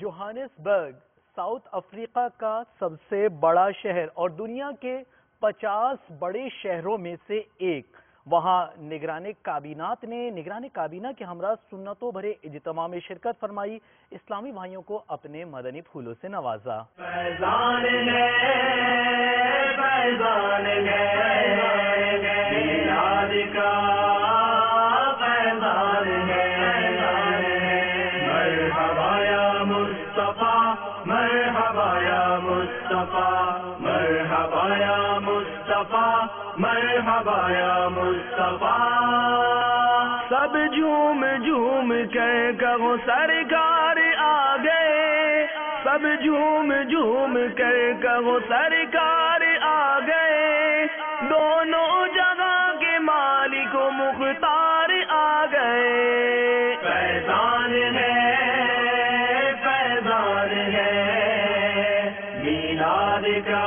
Johannesburg South Africa کا سب سے بڑا شہر اور دنیا کے 50 بڑے شہروں میں سے ایک۔ وہاں نگران کابینہ کے ہمراہ سنتوں بھرے اجتماع میں شرکت فرمائی، اسلامی بھائیوں کو اپنے مدنی پھولوں سے نوازا۔ فیضان ہے میلاد کا فیضان ہے، مرحبا یا مصطفیٰ، مرحبا یا مصطفیٰ، مرحبا یا مصطفیٰ، مرحبا یا مصطفیٰ۔ سب جھوم جھوم کر کہو سرکار آ گئے، سب جھوم جھوم کر کہو سرکار آ گئے، دونوں جگہ کے مالک و مختار آ گئے۔ فیضان ہے میلاد کا